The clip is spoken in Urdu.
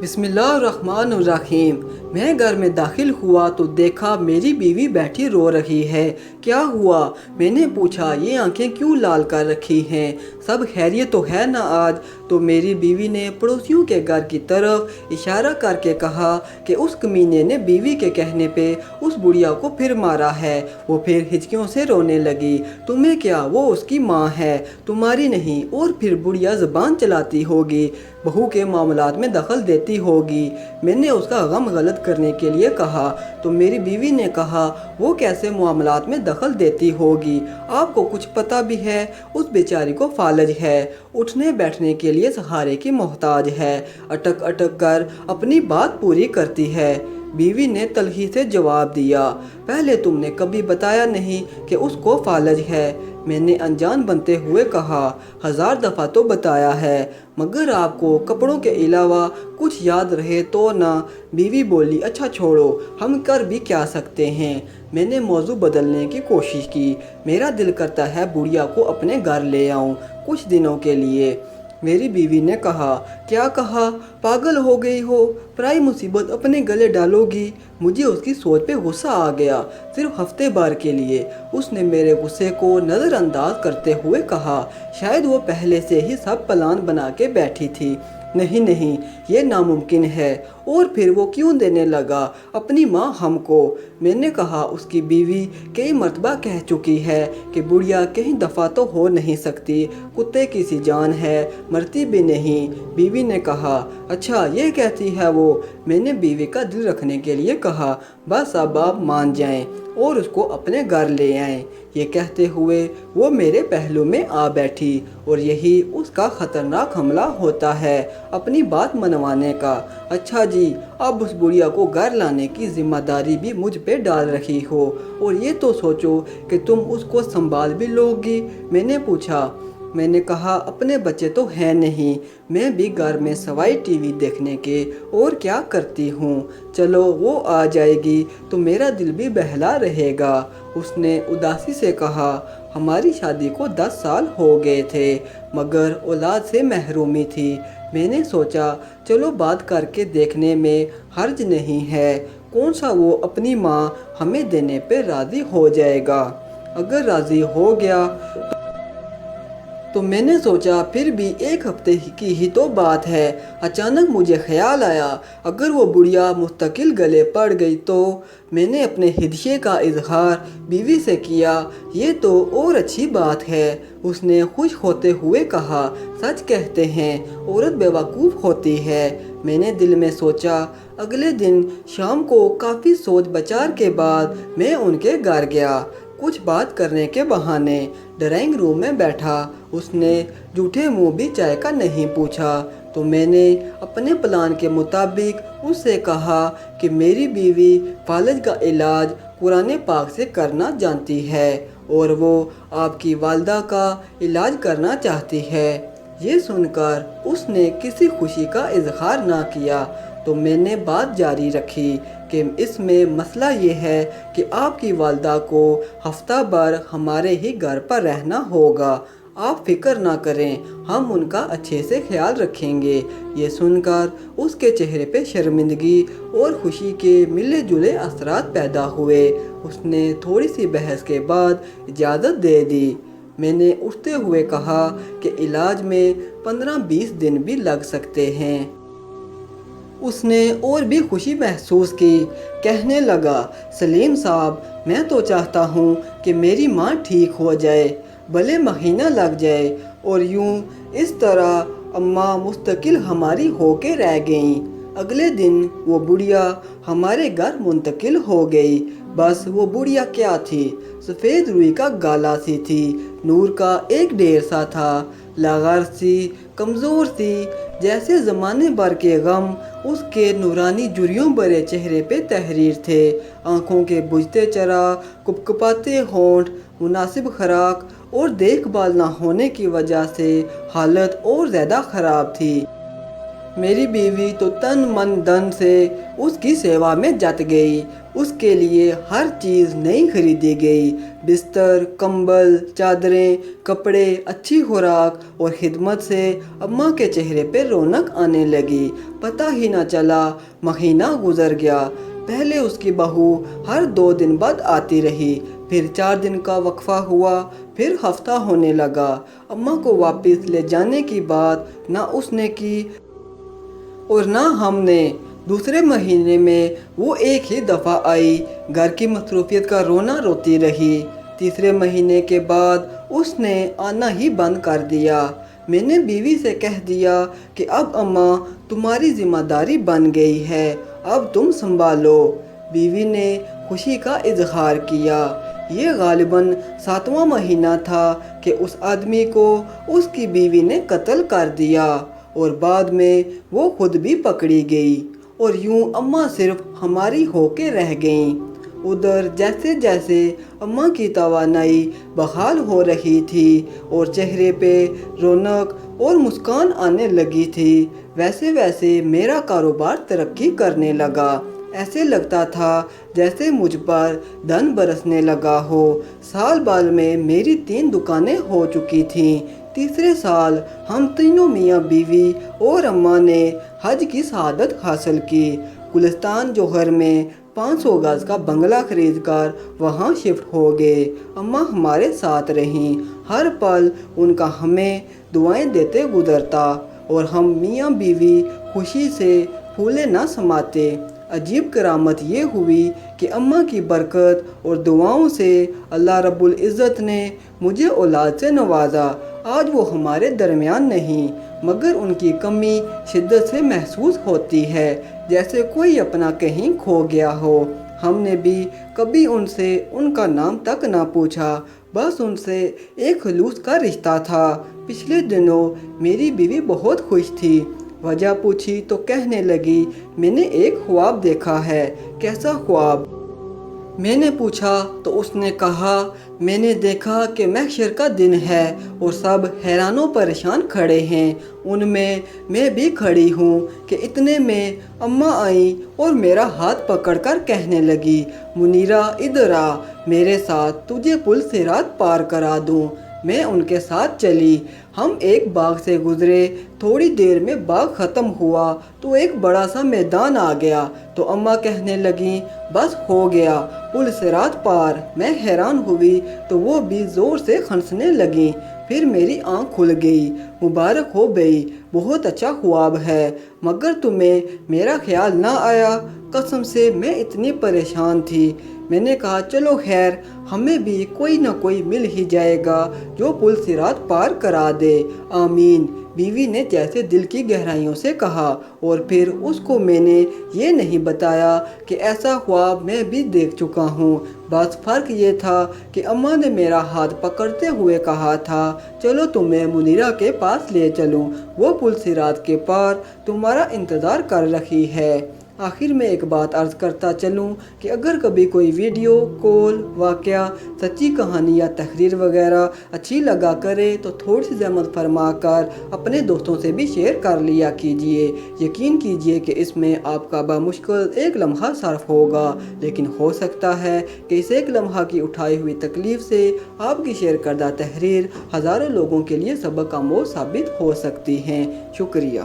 بسم اللہ الرحمن الرحیم۔ میں گھر میں داخل ہوا تو دیکھا میری بیوی بیٹھی رو رہی ہے۔ کیا ہوا؟ میں نے پوچھا، یہ آنکھیں کیوں لال کر رکھی ہیں؟ سب خیریت تو ہے نا آج؟ تو میری بیوی نے پڑوسیوں کے گھر کی طرف اشارہ کر کے کہا کہ اس کمینے نے بیوی کے کہنے پہ اس بڑھیا کو پھر مارا ہے۔ وہ پھر ہچکیوں سے رونے لگی۔ تمہیں کیا، وہ اس کی ماں ہے، تمہاری نہیں، اور پھر بڑھیا زبان چلاتی ہوگی، بہو کے معاملات میں دخل دیتی ہوگی۔ میں نے اس کا غم غلط کرنے کے لیے کہا تو میری بیوی نے کہا، وہ کیسے معاملات میں دخل دیتی ہوگی؟ آپ کو کچھ پتہ بھی ہے؟ اس بیچاری کو فالج ہے، اٹھنے بیٹھنے کے لیے سہارے کی محتاج ہے، اٹک اٹک کر اپنی بات پوری کرتی ہے۔ بیوی نے تلخی سے جواب دیا، پہلے تم نے کبھی بتایا نہیں کہ اس کو فالج ہے۔ میں نے انجان بنتے ہوئے کہا، 1000 دفعہ تو بتایا ہے، مگر آپ کو کپڑوں کے علاوہ کچھ یاد رہے تو نہ۔ بیوی بولی، اچھا چھوڑو، ہم کر بھی کیا سکتے ہیں؟ میں نے موضوع بدلنے کی کوشش کی، میرا دل کرتا ہے بڑھیا کو اپنے گھر لے آؤں کچھ دنوں کے لیے۔ میری بیوی نے کہا، کیا کہا؟ پاگل ہو گئی ہو؟ پرائی مصیبت اپنے گلے ڈالو گی؟ مجھے اس کی سوچ پہ غصہ آ گیا۔ صرف ہفتے بھر کے لیے؟ اس نے میرے غصے کو نظر انداز کرتے ہوئے کہا، شاید وہ پہلے سے ہی سب پلان بنا کے بیٹھی تھی۔ نہیں نہیں، یہ ناممکن ہے۔ اور پھر وہ کیوں دینے لگا اپنی ماں ہم کو؟ میں نے کہا، اس کی بیوی کئی مرتبہ کہہ چکی ہے کہ بڑھیا کہیں دفعہ تو ہو نہیں سکتی، کتے کی سی جان ہے، مرتی بھی نہیں۔ بیوی نے کہا، اچھا یہ کہتی ہے وہ؟ میں نے بیوی کا دل رکھنے کے لیے کہا، بس اب آپ مان جائیں اور اس کو اپنے گھر لے آئیں۔ یہ کہتے ہوئے وہ میرے پہلو میں آ بیٹھی، اور یہی اس کا خطرناک حملہ ہوتا ہے، اپنی بات منوانے کا۔ اچھا جی، اب اس بڑھیا کو گھر لانے کی ذمہ داری بھی مجھ پہ ڈال رہی ہو، اور یہ تو سوچو کہ تم اس کو سنبھال بھی لو گی۔ میں نے پوچھا، میں نے کہا، اپنے بچے تو ہیں نہیں، میں بھی گھر میں سوائے ٹی وی دیکھنے کے اور کیا کرتی ہوں؟ چلو وہ آ جائے گی تو میرا دل بھی بہلا رہے گا۔ اس نے اداسی سے کہا، ہماری شادی کو 10 سال ہو گئے تھے، مگر اولاد سے محرومی تھی۔ میں نے سوچا، چلو بات کر کے دیکھنے میں حرج نہیں ہے، کون سا وہ اپنی ماں ہمیں دینے پہ راضی ہو جائے گا۔ اگر راضی ہو گیا تو میں نے سوچا پھر بھی 1 ہفتے کی ہی تو بات ہے۔ اچانک مجھے خیال آیا، اگر وہ بڑھیا مستقل گلے پڑ گئی تو؟ میں نے اپنے خدشے کا اظہار بیوی سے کیا، یہ تو اور اچھی بات ہے۔ اس نے خوش ہوتے ہوئے کہا، سچ کہتے ہیں عورت بیوقوف ہوتی ہے۔ میں نے دل میں سوچا۔ اگلے دن شام کو کافی سوچ بچار کے بعد میں ان کے گھر گیا، کچھ بات کرنے کے بہانے۔ ڈرائنگ روم میں بیٹھا، اس نے جھوٹے منہ بھی چائے کا نہیں پوچھا، تو میں نے اپنے پلان کے مطابق اس سے کہا کہ میری بیوی فالج کا علاج قرآن پاک سے کرنا جانتی ہے، اور وہ آپ کی والدہ کا علاج کرنا چاہتی ہے۔ یہ سن کر اس نے کسی خوشی کا اظہار نہ کیا، تو میں نے بات جاری رکھی کہ اس میں مسئلہ یہ ہے کہ آپ کی والدہ کو ہفتہ بھر ہمارے ہی گھر پر رہنا ہوگا۔ آپ فکر نہ کریں، ہم ان کا اچھے سے خیال رکھیں گے۔ یہ سن کر اس کے چہرے پہ شرمندگی اور خوشی کے ملے جلے اثرات پیدا ہوئے۔ اس نے تھوڑی سی بحث کے بعد اجازت دے دی۔ میں نے اٹھتے ہوئے کہا کہ علاج میں 15-20 دن بھی لگ سکتے ہیں۔ اس نے اور بھی خوشی محسوس کی، کہنے لگا، سلیم صاحب، میں تو چاہتا ہوں کہ میری ماں ٹھیک ہو جائے، بھلے مہینہ لگ جائے، اور یوں اس طرح اماں مستقل ہماری ہو کے رہ گئیں۔ اگلے دن وہ بڑھیا ہمارے گھر منتقل ہو گئی۔ بس وہ بڑھیا کیا تھی، سفید روئی کا گالا سی تھی، نور کا ایک ڈھیر سا تھا، لاغر سی، کمزور سی، جیسے زمانے بھر کے غم اس کے نورانی جریوں بھرے چہرے پہ تحریر تھے۔ آنکھوں کے بجھتے چراغ، کپکپاتے ہونٹ، مناسب خوراک اور دیکھ بھال نہ ہونے کی وجہ سے حالت اور زیادہ خراب تھی۔ میری بیوی تو تن من دھن سے اس کی سیوا میں جت گئی۔ اس کے لیے ہر چیز نئی خریدی گئی، بستر، کمبل، چادریں، کپڑے، اچھی خوراک اور خدمت سے اماں کے چہرے پہ رونق آنے لگی۔ پتہ ہی نہ چلا مہینہ گزر گیا۔ پہلے اس کی بہو ہر 2 دن بعد آتی رہی، پھر 4 دن کا وقفہ ہوا، پھر ہفتہ ہونے لگا۔ اماں کو واپس لے جانے کی بات نہ اس نے کی اور نہ ہم نے۔ دوسرے مہینے میں وہ ایک ہی دفعہ آئی، گھر کی مصروفیت کا رونا روتی رہی۔ تیسرے مہینے کے بعد اس نے آنا ہی بند کر دیا۔ میں نے بیوی سے کہہ دیا کہ اب اماں تمہاری ذمہ داری بن گئی ہے، اب تم سنبھالو۔ بیوی نے خوشی کا اظہار کیا۔ یہ غالباً 7واں مہینہ تھا کہ اس آدمی کو اس کی بیوی نے قتل کر دیا اور بعد میں وہ خود بھی پکڑی گئی اور یوں اماں صرف ہماری ہو کے رہ گئیں۔ ادھر جیسے جیسے اماں کی توانائی بحال ہو رہی تھی اور چہرے پہ رونق اور مسکان آنے لگی تھی، ویسے ویسے میرا کاروبار ترقی کرنے لگا۔ ایسے لگتا تھا جیسے مجھ پر دھن برسنے لگا ہو۔ سال بھر میں میری 3 دکانیں ہو چکی تھیں۔ تیسرے سال ہم تینوں میاں بیوی اور اماں نے حج کی سعادت حاصل کی۔ گلستان جوہر میں 500 گز کا بنگلہ خرید کر وہاں شفٹ ہو گئے۔ اماں ہمارے ساتھ رہیں، ہر پل ان کا ہمیں دعائیں دیتے گزرتا اور ہم میاں بیوی خوشی سے پھولے نہ سماتے۔ عجیب کرامت یہ ہوئی کہ اماں کی برکت اور دعاؤں سے اللہ رب العزت نے مجھے اولاد سے نوازا۔ آج وہ ہمارے درمیان نہیں، مگر ان کی کمی شدت سے محسوس ہوتی ہے، جیسے کوئی اپنا کہیں کھو گیا ہو۔ ہم نے بھی کبھی ان سے ان کا نام تک نہ پوچھا، بس ان سے ایک خلوص کا رشتہ تھا۔ پچھلے دنوں میری بیوی بہت خوش تھی۔ وجہ پوچھی تو کہنے لگی، میں نے ایک خواب دیکھا ہے۔ کیسا خواب؟ میں نے پوچھا تو اس نے کہا، میں نے دیکھا کہ محشر کا دن ہے اور سب حیران و پریشان کھڑے ہیں، ان میں بھی کھڑی ہوں کہ اتنے میں اماں آئیں اور میرا ہاتھ پکڑ کر کہنے لگی، منیرہ ادھر آ، میرے ساتھ تجھے پل صراط پار کرا دوں۔ میں ان کے ساتھ چلی۔ ہم ایک باغ سے گزرے، تھوڑی دیر میں باغ ختم ہوا تو ایک بڑا سا میدان آ گیا تو اماں کہنے لگیں، بس ہو گیا پل صراط پار۔ میں حیران ہوئی تو وہ بھی زور سے ہنسنے لگیں۔ پھر میری آنکھ کھل گئی۔ مبارک ہو بھئی، بہت اچھا خواب ہے، مگر تمہیں میرا خیال نہ آیا؟ قسم سے میں اتنی پریشان تھی۔ میں نے کہا چلو خیر، ہمیں بھی کوئی نہ کوئی مل ہی جائے گا جو پل صراط پار کرا دے، آمین۔ بیوی نے جیسے دل کی گہرائیوں سے کہا، اور پھر اس کو میں نے یہ نہیں بتایا کہ ایسا خواب میں بھی دیکھ چکا ہوں، بس فرق یہ تھا کہ اماں نے میرا ہاتھ پکڑتے ہوئے کہا تھا، چلو تمہیں منیرہ کے پاس لے چلوں، وہ پل صراط کے پار تمہارا انتظار کر رہی ہے۔ آخر میں ایک بات عرض کرتا چلوں کہ اگر کبھی کوئی ویڈیو، کال، واقعہ، سچی کہانی یا تحریر وغیرہ اچھی لگا کرے تو تھوڑی سی زحمت فرما کر اپنے دوستوں سے بھی شیئر کر لیا کیجئے۔ یقین کیجئے کہ اس میں آپ کا بمشکل 1 لمحہ صرف ہوگا، لیکن ہو سکتا ہے کہ اس 1 لمحہ کی اٹھائی ہوئی تکلیف سے آپ کی شیئر کردہ تحریر ہزاروں لوگوں کے لیے سبق آموز ثابت ہو سکتی ہیں۔ شکریہ۔